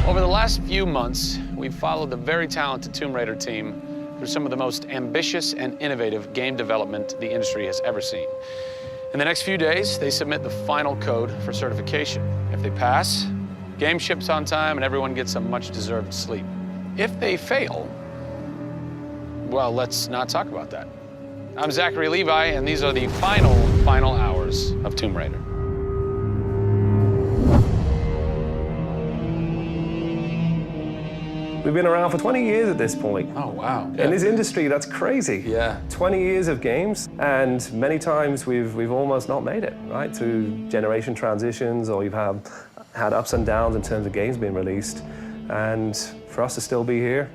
Over the last few months, we've followed the very talented Tomb Raider team through some of the most ambitious and innovative game development the industry has ever seen. In the next few days, they submit the final code for certification. If they pass, game ships on time and everyone gets some much-deserved sleep. If they fail, well, let's not talk about that. I'm Zachary Levi, and these are the final hours of Tomb Raider. We've been around for 20 years at this point. Oh, wow. In this industry, that's crazy. Yeah. 20 years of games, and many times we've almost not made it, right? Through generation transitions, or you've had ups and downs in terms of games being released. And for us to still be here,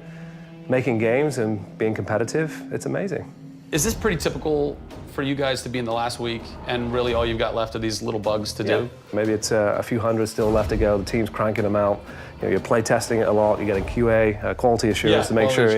making games and being competitive, it's amazing. Is this pretty typical for you guys to be in the last week and really all you've got left are these little bugs to do? Maybe it's a few hundred still left to go. The team's cranking them out. You know, you're play testing it a lot. You're getting QA, quality assurance, to make sure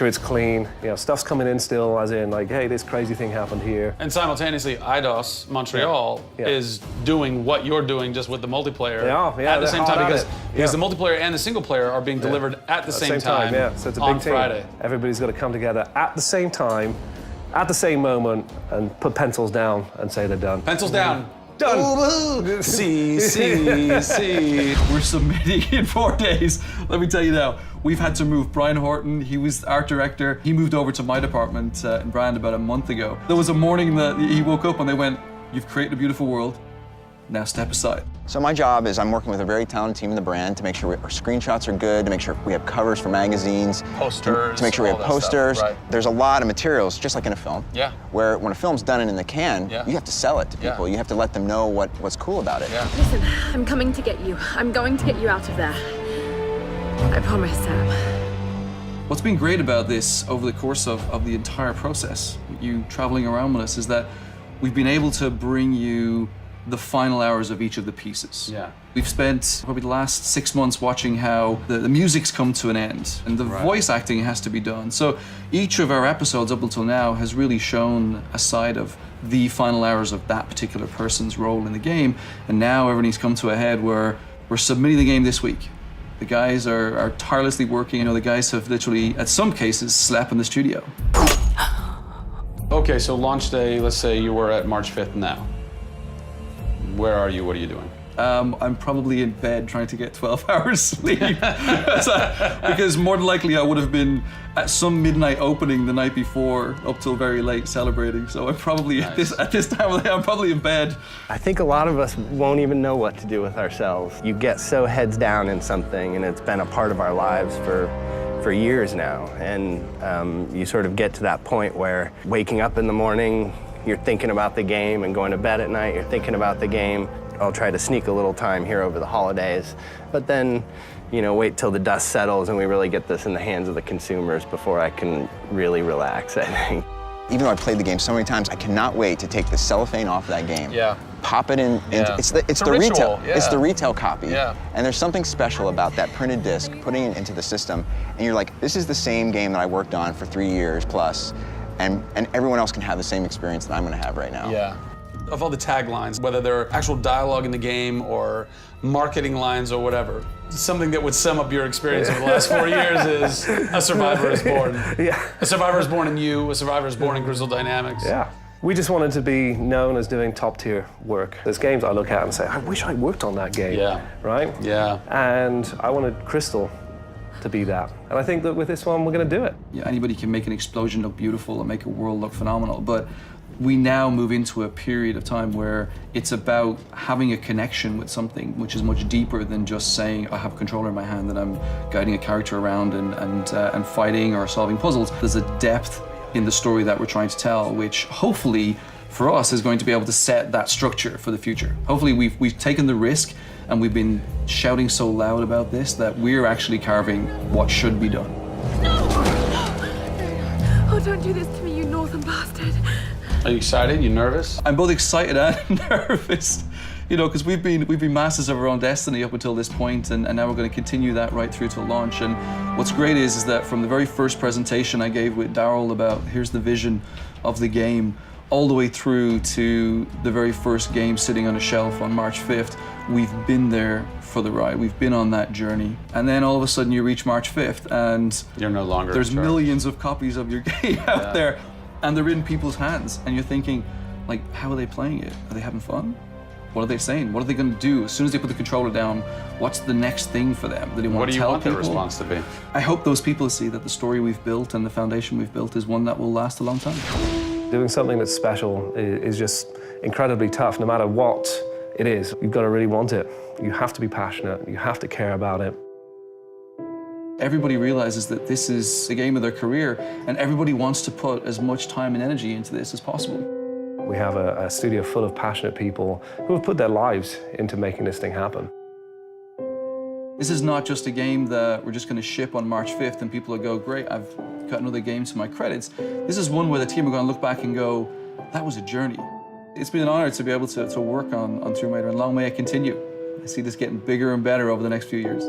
it's clean. You know, stuff's coming in still, as in like, hey, this crazy thing happened here. And simultaneously, IDOS Montreal is doing what you're doing, just with the multiplayer at the same time, because the multiplayer and the single player are being delivered at the same time. Yeah, so it's a big on team. Friday. Everybody's got to come together at the same time, at the same moment, and put pencils down and say they're done. Pencils down. Done. See. We're submitting in 4 days. Let me tell you now, we've had to move. Brian Horton, he was art director. He moved over to my department in Brand about a month ago. There was a morning that he woke up and they went, "You've created a beautiful world. Now step aside." So my job is I'm working with a very talented team in the brand to make sure our screenshots are good, to make sure we have covers for magazines, Posters, to make sure we have posters. Stuff, right. There's a lot of materials, just like in a film. Yeah. Where when a film's done and in the can, you have to sell it to people. You have to let them know what's cool about it. Yeah. Listen, I'm coming to get you. I'm going to get you out of there. I promise, Sam. What's been great about this over the course of the entire process, you traveling around with us, is that we've been able to bring you the final hours of each of the pieces. Yeah. We've spent probably the last 6 months watching how the music's come to an end and the voice acting has to be done. So each of our episodes up until now has really shown a side of the final hours of that particular person's role in the game. And now everything's come to a head where we're submitting the game this week. The guys are tirelessly working. You know, the guys have literally, at some cases, slept in the studio. Okay, so launch day, let's say you were at March 5th now. Where are you? What are you doing? I'm probably in bed trying to get 12 hours sleep. Because more than likely I would have been at some midnight opening the night before up till very late celebrating. So I'm probably at this time of the day, I'm probably in bed. I think a lot of us won't even know what to do with ourselves. You get so heads down in something, and it's been a part of our lives for years now. And you sort of get to that point where waking up in the morning, you're thinking about the game, and going to bed at night, you're thinking about the game. I'll try to sneak a little time here over the holidays, but then, you know, wait till the dust settles and we really get this in the hands of the consumers before I can really relax, I think. Even though I've played the game so many times, I cannot wait to take the cellophane off of that game. Yeah. Pop it in. It's the ritual, retail. yeah. It's the retail copy. Yeah. And there's something special about that printed disc, putting it into the system, and you're like, this is the same game that I worked on for 3 years plus, and everyone else can have the same experience that I'm going to have right now. Yeah. Of all the taglines, whether they're actual dialogue in the game or marketing lines or whatever, something that would sum up your experience over the last 4 years is A Survivor is Born. Yeah. A Survivor is Born in You, A Survivor is Born in Crystal Dynamics. Yeah. We just wanted to be known as doing top-tier work. There's games I look at and say, I wish I worked on that game. Yeah. Right? Yeah. And I wanted Crystal to be that. And I think that with this one, we're going to do it. Yeah, anybody can make an explosion look beautiful and make a world look phenomenal, but we now move into a period of time where it's about having a connection with something which is much deeper than just saying, I have a controller in my hand and I'm guiding a character around and fighting or solving puzzles. There's a depth in the story that we're trying to tell, which hopefully for us is going to be able to set that structure for the future. Hopefully we've taken the risk and we've been shouting so loud about this that we're actually carving what should be done. No! Oh, don't do this to me, you northern bastard. Are you excited? You nervous? I'm both excited and nervous, you know, because we've been masters of our own destiny up until this point, and now we're going to continue that right through to launch. And what's great is that from the very first presentation I gave with Daryl about here's the vision of the game, all the way through to the very first game sitting on a shelf on March 5th, we've been there for the ride. We've been on that journey. And then all of a sudden you reach March 5th and you're no longer there's in charge. millions of copies of your game out there, and they're in people's hands. And you're thinking, like, how are they playing it? Are they having fun? What are they saying? What are they going to do? As soon as they put the controller down, what's the next thing for them? Do they want What to do you tell want people? their response to be? I hope those people see that the story we've built and the foundation we've built is one that will last a long time. Doing something that's special is just incredibly tough, no matter what it is. You've got to really want it. You have to be passionate. You have to care about it. Everybody realizes that this is the game of their career, and everybody wants to put as much time and energy into this as possible. We have a studio full of passionate people who have put their lives into making this thing happen. This is not just a game that we're just going to ship on March 5th and people will go, great, I've got another game to my credits. This is one where the team are going to look back and go, that was a journey. It's been an honor to be able to work on Tomb Raider, and long may it continue. I see this getting bigger and better over the next few years.